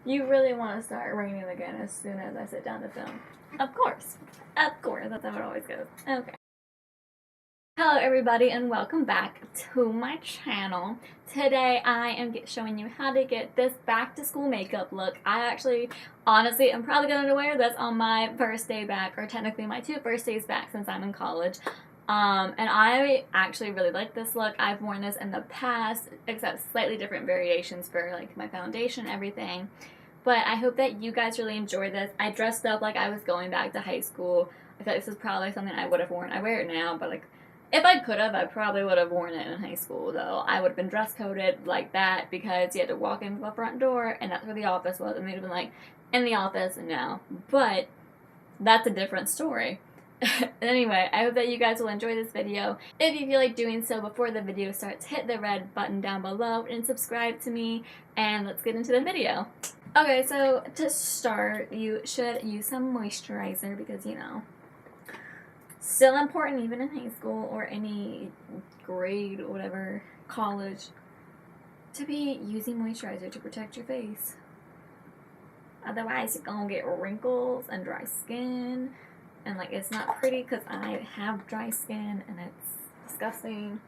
You really want to start raining again as soon as I sit down to film. Of course. Of course. That's how it always goes. Okay. Hello everybody and welcome back to my channel. Today I am showing you how to get this back to school makeup look. I actually, honestly, I'm probably going to wear this on my first day back, or technically my 2 first days back since I'm in college. And I actually really like this look. I've worn this in the past, except slightly different variations for like my foundation and everything. But I hope that you guys really enjoy this. I dressed up like I was going back to high school. I feel like this is probably something I would have worn. I wear it now, but like, if I could have, I probably would have worn it in high school, though. I would have been dress coded like that because you had to walk into the front door, and that's where the office was, and they'd have been like, in the office now. But that's a different story. Anyway, I hope that you guys will enjoy this video. If you feel like doing so before the video starts, hit the red button down below and subscribe to me, and let's get into the video. Okay, so to start, you should use some moisturizer because, you know, still important even in high school or any grade or whatever, college, to be using moisturizer to protect your face. Otherwise you're gonna get wrinkles and dry skin, and like it's not pretty because I have dry skin and it's disgusting.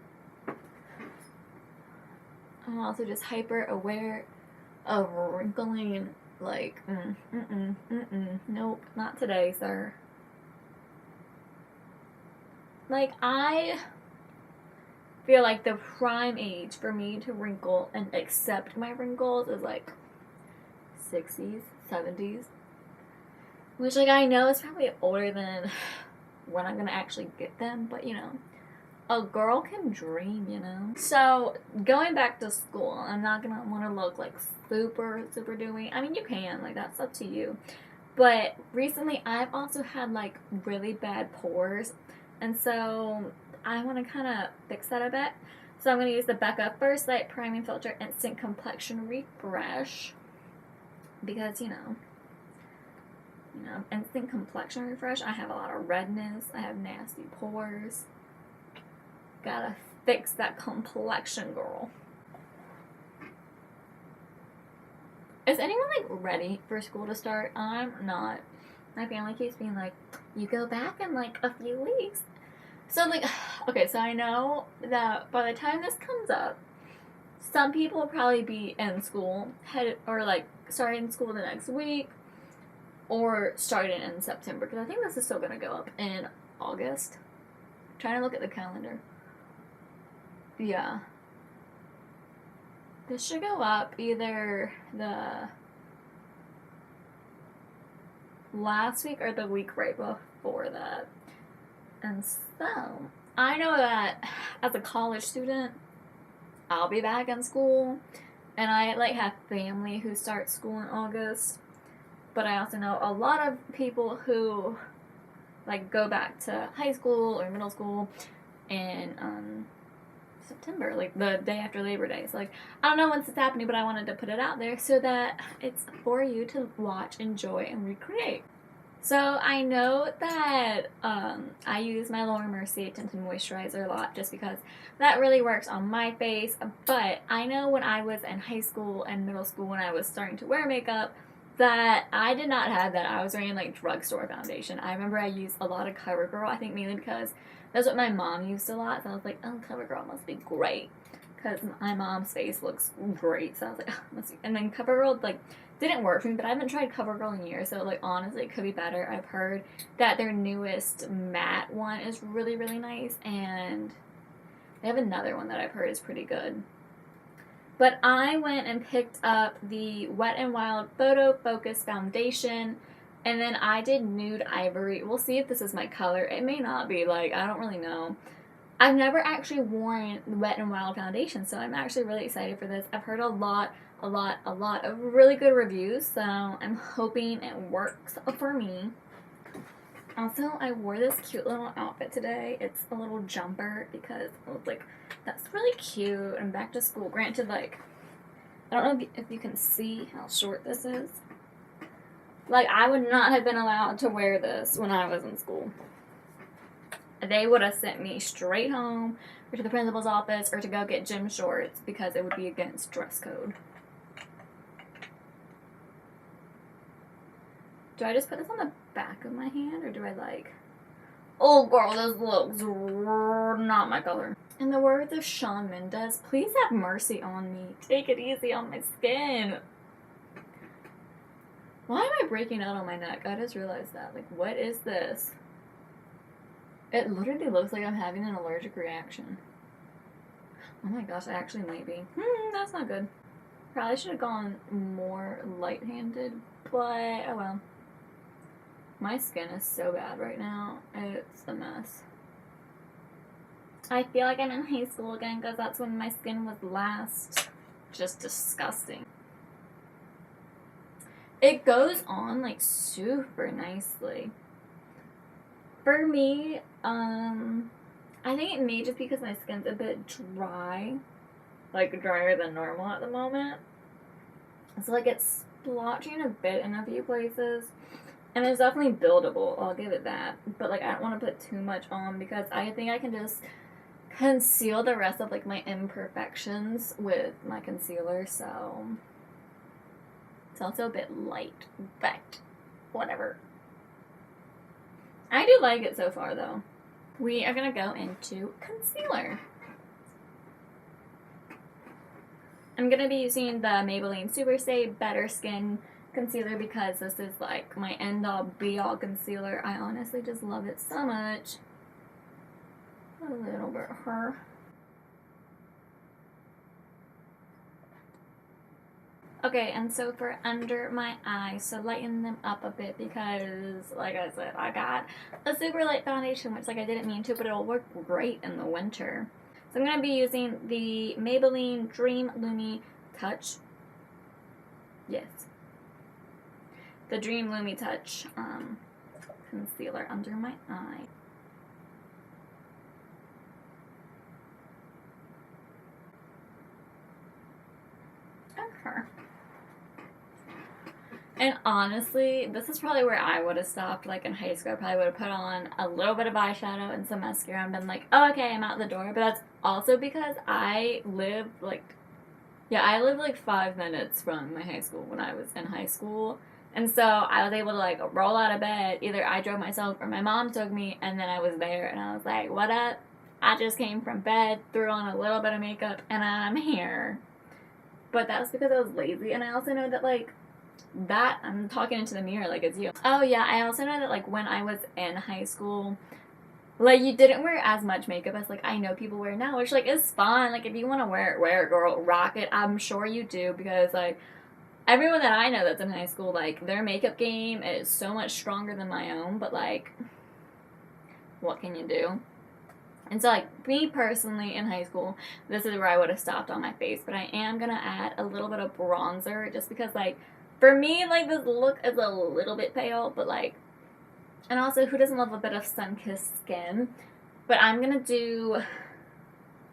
I'm also just hyper aware of wrinkling, like nope, not today, sir. Like, I feel like the prime age for me to wrinkle and accept my wrinkles is like 60s, 70s. Which, like, I know is probably older than when I'm gonna actually get them, but, you know, a girl can dream, you know? So, going back to school, I'm not gonna want to look, like, super dewy. I mean, you can, like, that's up to you. But recently, I've also had, like, really bad pores. And so I want to kind of fix that a bit. So I'm going to use the BECCA First Light Priming Filter Instant Complexion Refresh. Because, you know, instant complexion refresh. I have a lot of redness. I have nasty pores. Gotta fix that complexion, girl. Is anyone, like, ready for school to start? I'm not. My family keeps being like, you go back in, like, a few weeks. So, like, okay, so I know that by the time this comes up, some people will probably be in school, or, like, starting school the next week, or starting in September, because I think this is still going to go up in August. I'm trying to look at the calendar. Yeah. This should go up either the last week or the week right before that. And so, I know that as a college student, I'll be back in school, and I, like, have family who start school in August, but I also know a lot of people who, like, go back to high school or middle school in September, like, the day after Labor Day. So, like, I don't know when it's happening, but I wanted to put it out there so that it's for you to watch, enjoy, and recreate. So I know that I use my Laura Mercier Tinted Moisturizer a lot just because that really works on my face, but I know when I was in high school and middle school when I was starting to wear makeup that I did not have that. I was wearing, like, drugstore foundation. I remember I used a lot of CoverGirl, I think mainly because that's what my mom used a lot, so I was like, oh, CoverGirl must be great because my mom's face looks great, so I was like, oh, must be. And then CoverGirl, like, didn't work for me, but I haven't tried CoverGirl in years, so, like, honestly, it could be better. I've heard that their newest matte one is really nice, and they have another one that I've heard is pretty good. But I went and picked up the Wet n Wild Photo Focus Foundation, and then I did Nude Ivory. We'll see if this is my color. It may not be, like, I don't really know. I've never actually worn the Wet n Wild foundation, so I'm actually really excited for this. I've heard a lot of really good reviews, so I'm hoping it works for me. Also, I wore this cute little outfit today. It's a little jumper because I was like, that's really cute. I'm back to school. Granted, like, I don't know if you can see how short this is. Like, I would not have been allowed to wear this when I was in school. They would have sent me straight home or to the principal's office or to go get gym shorts because it would be against dress code. Do I just put this on the back of my hand, or do I like... Oh, girl, this looks not my color. In the words of Shawn Mendes, please have mercy on me. Take it easy on my skin. Why am I breaking out on my neck? I just realized that. Like, what is this? It literally looks like I'm having an allergic reaction. Oh my gosh, I actually might be. That's not good. Probably should have gone more light-handed, but oh well. My skin is so bad right now. It's a mess. I feel like I'm in high school again because that's when my skin was last. Just disgusting. It goes on like super nicely. For me, I think it may just because my skin's a bit dry. Like drier than normal at the moment. So like it's splotching a bit in a few places. And it's definitely buildable, I'll give it that. But like I don't want to put too much on because I think I can just conceal the rest of like my imperfections with my concealer, so it's also a bit light, but whatever. I do like it so far though. We are gonna go into concealer. I'm gonna be using the Maybelline Superstay Better Skin concealer because this is like my end-all be-all concealer. I honestly just love it so much. A little bit of her. Okay, and so for under my eyes, so lighten them up a bit because, like I said, I got a super light foundation, which like I didn't mean to, but it'll work great in the winter. So I'm going to be using the Maybelline Dream Lumi Touch. Yes. The Dream Lumi Touch concealer under my eye. Okay. And honestly, this is probably where I would have stopped, like in high school. I probably would have put on a little bit of eyeshadow and some mascara and been like, oh, okay, I'm out the door. But that's also because I lived like 5 minutes from my high school when I was in high school. And so I was able to like roll out of bed. Either I drove myself or my mom took me, and then I was there and I was like, what up? I just came from bed, threw on a little bit of makeup, and I'm here. But that was because I was lazy. And I also know that like I'm talking into the mirror like it's you. Oh yeah, I also know that like when I was in high school, like you didn't wear as much makeup as like I know people wear now, which like is fine. Like if you want to wear it, girl, rock it. I'm sure you do because like everyone that I know that's in high school, like their makeup game is so much stronger than my own, but like what can you do? And so like me personally in high school, this is where I would have stopped on my face, but I am gonna add a little bit of bronzer just because like for me, like, this look is a little bit pale, but, like, and also, who doesn't love a bit of sun-kissed skin? But I'm gonna do,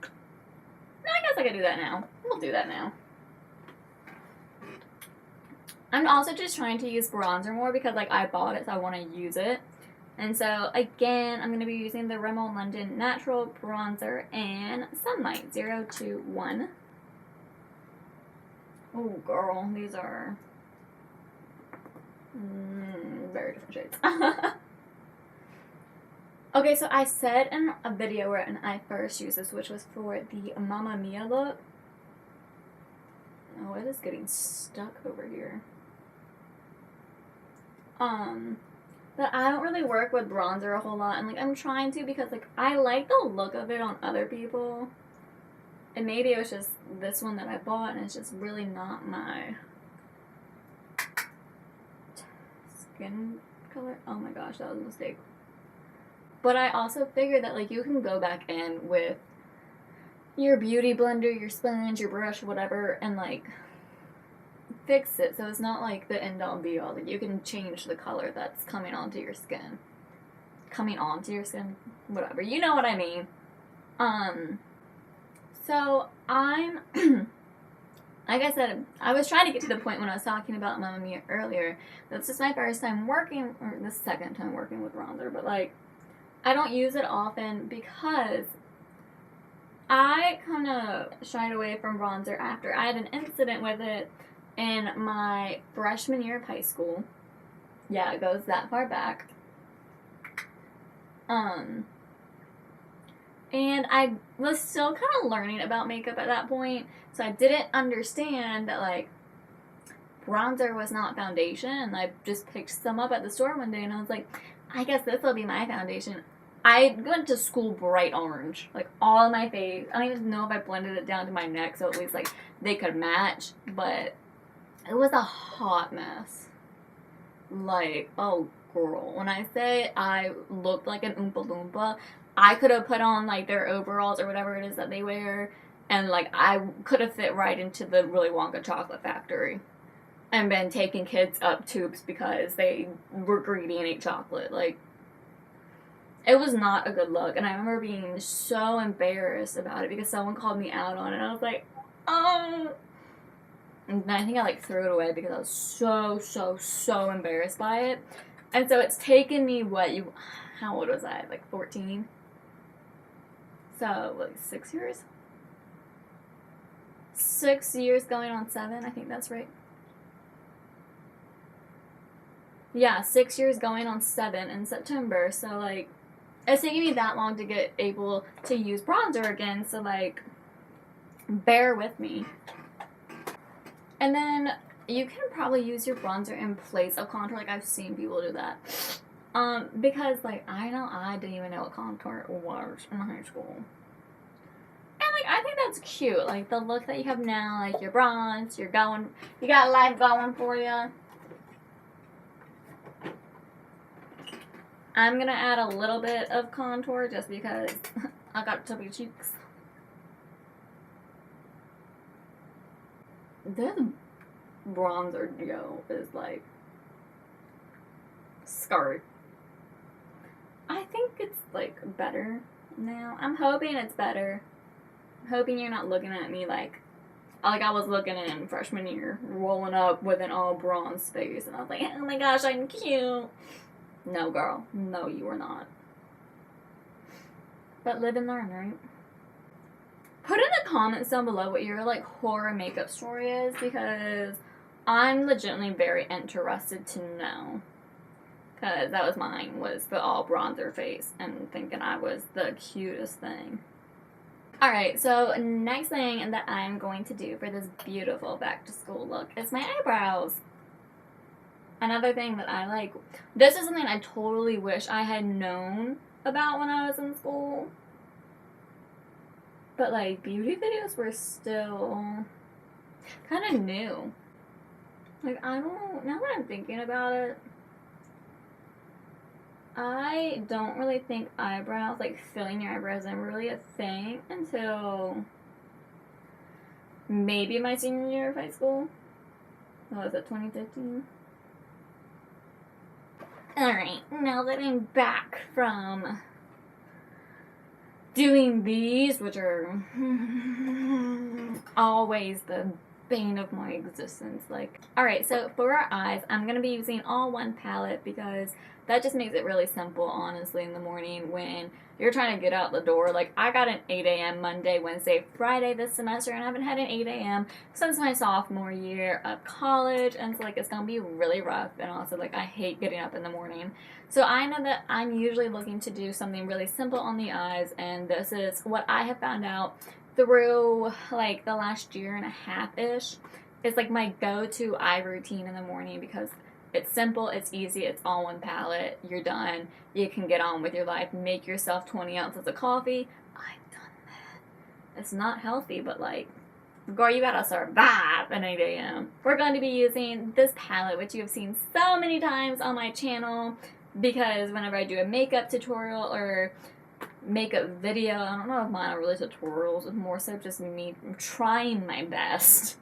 no, I guess I can do that now. We'll do that now. I'm also just trying to use bronzer more because, like, I bought it, so I want to use it. And so, again, I'm gonna be using the Rimmel London Natural Bronzer and Sunlight 021. Oh, girl, these are... very different shades. Okay, so I said in a video when I first used this, which was for the Mamma Mia look. Oh, it is getting stuck over here. But I don't really work with bronzer a whole lot, and like I'm trying to because like I like the look of it on other people. And maybe it was just this one that I bought, and it's just really not my skin color. Oh my gosh, that was a mistake. But I also figured that like you can go back in with your beauty blender, your sponge, your brush, whatever, and like fix it so it's not like the end all be all. Like you can change the color that's coming onto your skin. Whatever. You know what I mean. So I'm like I said, I was trying to get to the point when I was talking about Mamma Mia earlier. This is my first time working, or the second time working with bronzer, but like, I don't use it often because I kind of shied away from bronzer after I had an incident with it in my freshman year of high school. Yeah, it goes that far back. And I was still kind of learning about makeup at that point, so I didn't understand that, like, bronzer was not foundation, and I just picked some up at the store one day, and I was like, I guess this will be my foundation. I went to school bright orange, like, all of my face. I don't even know if I blended it down to my neck, so at least, like, they could match, but it was a hot mess. Like, oh, girl, when I say I looked like an Oompa Loompa, I could have put on, like, their overalls or whatever it is that they wear, and, like, I could have fit right into the Willy Wonka chocolate factory and been taking kids up tubes because they were greedy and ate chocolate. Like, it was not a good look, and I remember being so embarrassed about it because someone called me out on it, and I was like, oh. And I think I, like, threw it away because I was so embarrassed by it. And so it's taken me, how old was I? Like 14? So, like, 6 years? 6 years going on 7, I think that's right. Yeah, 6 years going on 7 in September, so, like, it's taking me that long to get able to use bronzer again, so, like, bear with me. And then you can probably use your bronzer in place of contour, like, I've seen people do that. Because, like, I know I didn't even know what contour was in high school. And, like, I think that's cute, like, the look that you have now, like, you're bronze, you got life going for you. I'm gonna add a little bit of contour just because I got chubby cheeks. This bronzer deal is, like, scary. I think it's, like, better now. I'm hoping it's better. I'm hoping you're not looking at me like I was looking in freshman year, rolling up with an all bronze face, and I was like, oh my gosh, I'm cute. No, girl. No, you are not. But live and learn, right? Put in the comments down below what your, like, horror makeup story is, because I'm legitimately very interested to know. Because that was mine, was the all bronzer face, and thinking I was the cutest thing. Alright, so next thing that I'm going to do for this beautiful back to school look is my eyebrows. Another thing that I like, this is something I totally wish I had known about when I was in school. But, like, beauty videos were still kind of new. Like, I don't, now that I'm thinking about it, I don't really think eyebrows, like, filling your eyebrows in, really a thing until maybe my senior year of high school. What was it, 2015? Alright, now that I'm back from doing these, which are always the bane of my existence, like, alright, so for our eyes, I'm gonna be using all one palette because that just makes it really simple, honestly, in the morning when you're trying to get out the door. Like, I got an 8 a.m. Monday, Wednesday, Friday this semester, and I haven't had an 8 a.m. since my sophomore year of college, and so, like, it's gonna be really rough, and also, like, I hate getting up in the morning. So I know that I'm usually looking to do something really simple on the eyes, and this is what I have found out through, like, the last year and a half-ish. It's, like, my go-to eye routine in the morning because it's simple, it's easy, it's all one palette, you're done, you can get on with your life, make yourself 20 ounces of coffee. I've done that. It's not healthy, but, like, girl, you gotta survive at 8 a.m. We're going to be using this palette, which you have seen so many times on my channel, because whenever I do a makeup tutorial or makeup video, I don't know if mine are really tutorials, it's more so just me trying my best.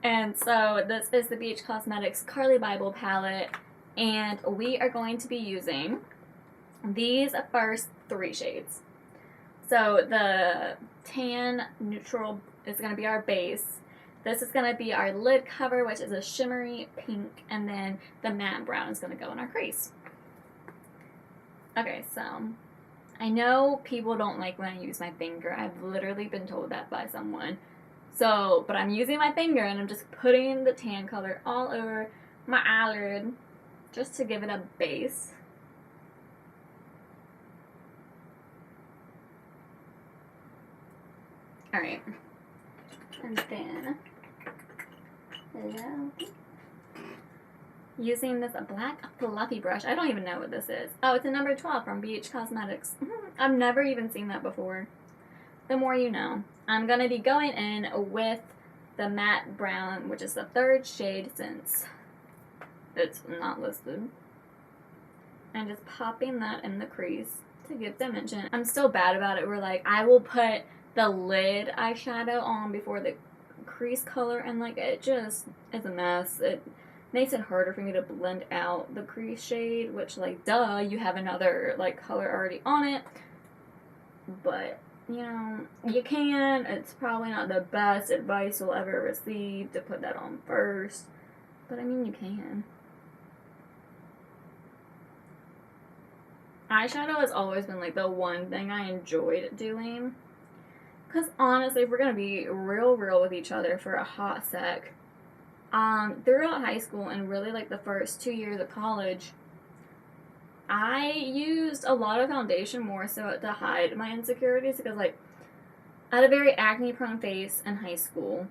And so this is the BH Cosmetics Carly Bible palette, and we are going to be using these first 3 shades. So the tan neutral is going to be our base. This is going to be our lid cover, which is a shimmery pink, and then the matte brown is going to go in our crease. Okay, so I know people don't like when I use my finger. I've literally been told that by someone. So, but I'm using my finger and I'm just putting the tan color all over my eyelid. just to give it a base. Alright. And then, hello. Using this black fluffy brush. I don't even know what this is. Oh, it's a number 12 from BH Cosmetics. I've never even seen that before. The more you know. I'm going to be going in with the matte brown, which is the 3rd shade since it's not listed. And just popping that in the crease to give dimension. I'm still bad about it. Where like I will put the lid eyeshadow on before the crease color, and like it just is a mess. It makes it harder for me to blend out the crease shade, which like duh, you have another like color already on it. But you know, you can. It's probably not the best advice you'll ever receive to put that on first, but I mean you can. Eyeshadow has always been like the one thing I enjoyed doing. Because honestly, if we're going to be real with each other for a hot sec, throughout high school and really like the first 2 years of college, I used a lot of foundation more so to hide my insecurities because like I had a very acne prone face in high school.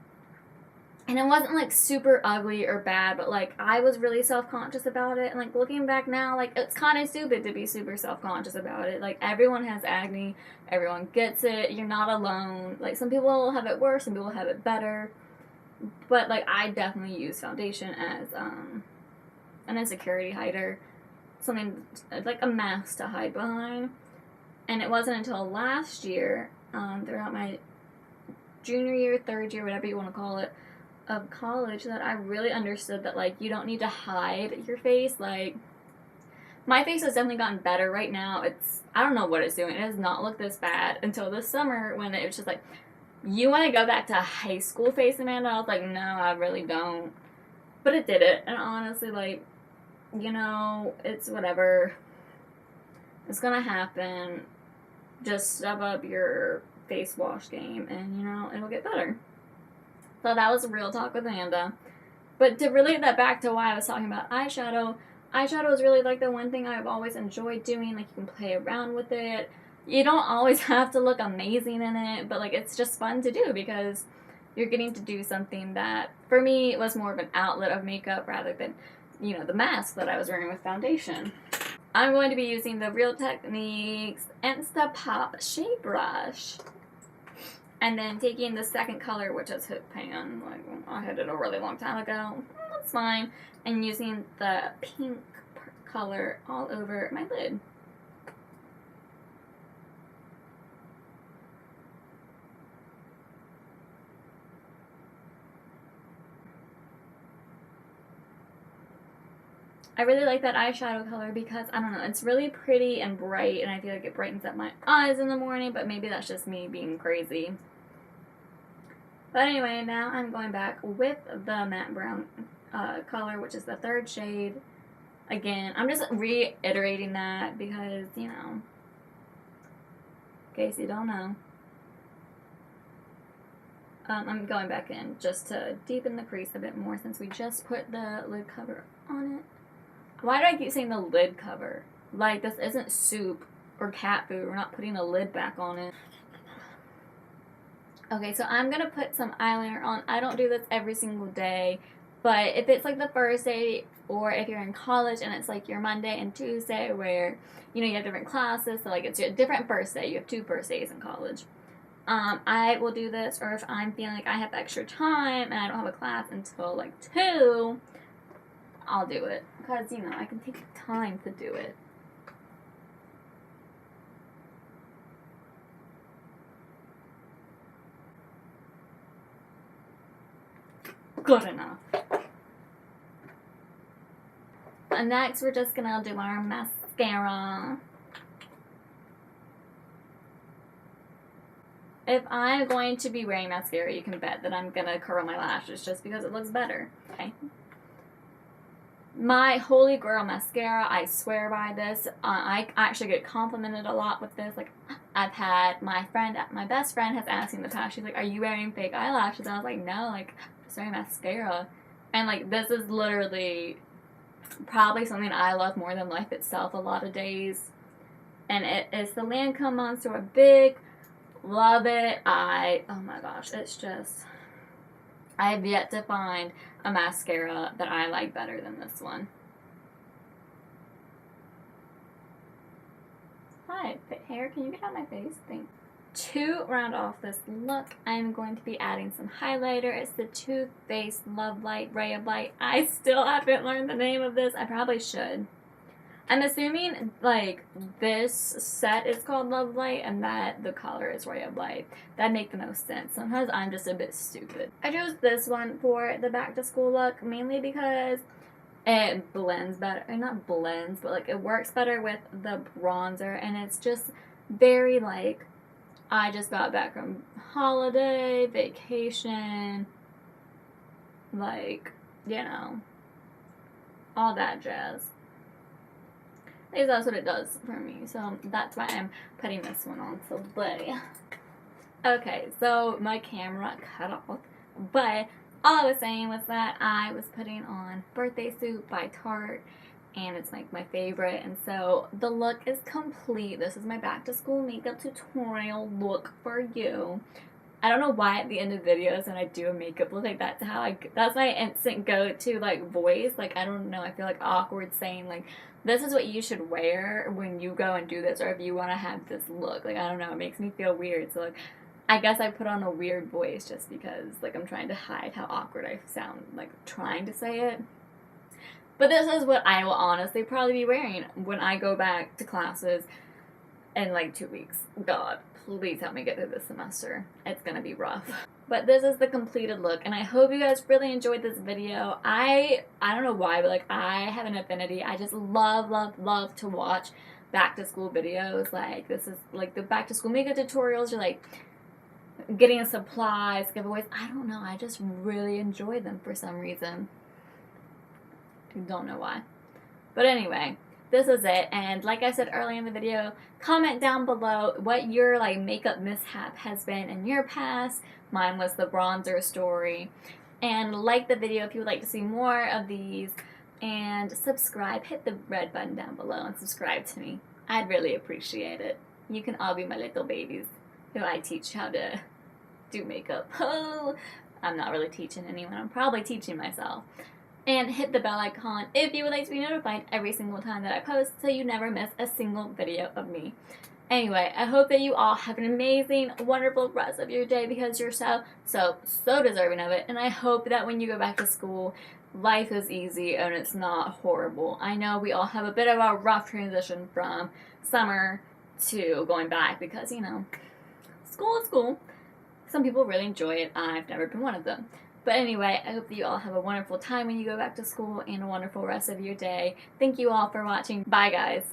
And it wasn't like super ugly or bad, but like I was really self-conscious about it. And like looking back now, like it's kind of stupid to be super self-conscious about it. Like everyone has acne, everyone gets it, you're not alone. Like some people have it worse, some people have it better. But like I definitely use foundation as an insecurity hider, something like a mask to hide behind. And it wasn't until last year, throughout my junior year, 3rd year, whatever you want to call it, of college, that I really understood that like you don't need to hide your face. Like my face has definitely gotten better right now. It's, I don't know what it's doing. It does not look this bad until this summer when it was just like, you want to go back to high school face, Amanda? I was like, no, I really don't. But it did it. And honestly, like, you know, it's whatever. It's gonna happen. Just step up your face wash game and, you know, it'll get better. So that was real talk with Amanda. But to relate that back to why I was talking about eyeshadow, eyeshadow is really like the one thing I've always enjoyed doing. Like you can play around with it. You don't always have to look amazing in it, but like it's just fun to do because you're getting to do something that, for me, was more of an outlet of makeup rather than, you know, the mask that I was wearing with foundation. I'm going to be using the Real Techniques Insta Pop Shade Brush. And then taking the second color, which is Hip Pan. Like, I had it a really long time ago. That's fine. And using the pink color all over my lid. I really like that eyeshadow color because, I don't know, it's really pretty and bright, and I feel like it brightens up my eyes in the morning, but maybe that's just me being crazy. But anyway, now I'm going back with the matte brown color, which is the 3rd shade. Again, I'm just reiterating that because, you know, in case you don't know. I'm going back in just to deepen the crease a bit more since we just put the lid cover on it. Why do I keep saying the lid cover? Like, this isn't soup or cat food. We're not putting a lid back on it. Okay, so I'm going to put some eyeliner on. I don't do this every single day, but if it's like the first day, or if you're in college and it's like your Monday and Tuesday where, you know, you have different classes, so like it's a different first day. You have 2 first days in college. I will do this, or if I'm feeling like I have extra time and I don't have a class until like 2, I'll do it. Because, you know, I can take time to do it. Good enough. And next, we're just gonna do our mascara. If I'm going to be wearing mascara, you can bet that I'm gonna curl my lashes just because it looks better. Okay. My holy grail mascara, I swear by this. I actually get complimented a lot with this. Like, I've had my best friend has asked me in the past, she's like, are you wearing fake eyelashes? And I was like, no, like, I'm just wearing mascara. And like, this is literally probably something I love more than life itself a lot of days. And it is the Lancome Monster Big. Love it. Oh my gosh, it's just, I have yet to find a mascara that I like better than this one. Hi, hair, can you get out my face? Thanks. To round off this look, I'm going to be adding some highlighter. It's the Too Faced Love Light Ray of Light. I still haven't learned the name of this. I probably should. I'm assuming, like, this set is called Love Light and that the color is Ray of Light. That'd make the most sense. Sometimes I'm just a bit stupid. I chose this one for the back to school look, mainly because it blends better, or not blends, but like it works better with the bronzer, and it's just very like, I just got back from holiday, vacation, like, you know, all that jazz. At least that's what it does for me, so that's why I'm putting this one on today. Okay, so my camera cut off, but all I was saying was that I was putting on Birthday Suit by Tarte, and it's like my favorite, and so the look is complete. This is my back to school makeup tutorial look for you. I don't know why at the end of videos when I do a makeup look like that's how that's my instant go-to like voice. Like, I don't know, I feel like awkward saying like, this is what you should wear when you go and do this, or if you want to have this look. Like, I don't know, it makes me feel weird. So like, I guess I put on a weird voice just because like I'm trying to hide how awkward I sound like trying to say it. But this is what I will honestly probably be wearing when I go back to classes in like 2 weeks. God, please help me get through this semester. It's gonna be rough. But this is the completed look, and I hope you guys really enjoyed this video. I don't know why, but like I have an affinity. I just love to watch back to school videos. Like, this is like the back to school makeup tutorials, or like getting supplies, giveaways. I don't know, I just really enjoy them for some reason. I don't know why. But anyway, this is it, and like I said earlier in the video, comment down below what your like makeup mishap has been in your past. Mine was the bronzer story. And like the video if you would like to see more of these, and subscribe. Hit the red button down below and subscribe to me. I'd really appreciate it. You can all be my little babies who I teach how to do makeup. Oh, I'm not really teaching anyone, I'm probably teaching myself. And hit the bell icon if you would like to be notified every single time that I post, so you never miss a single video of me. Anyway, I hope that you all have an amazing, wonderful rest of your day, because you're so deserving of it. And I hope that when you go back to school, life is easy and it's not horrible. I know we all have a bit of a rough transition from summer to going back because, you know, school is school. Some people really enjoy it. I've never been one of them. But anyway, I hope that you all have a wonderful time when you go back to school, and a wonderful rest of your day. Thank you all for watching. Bye, guys.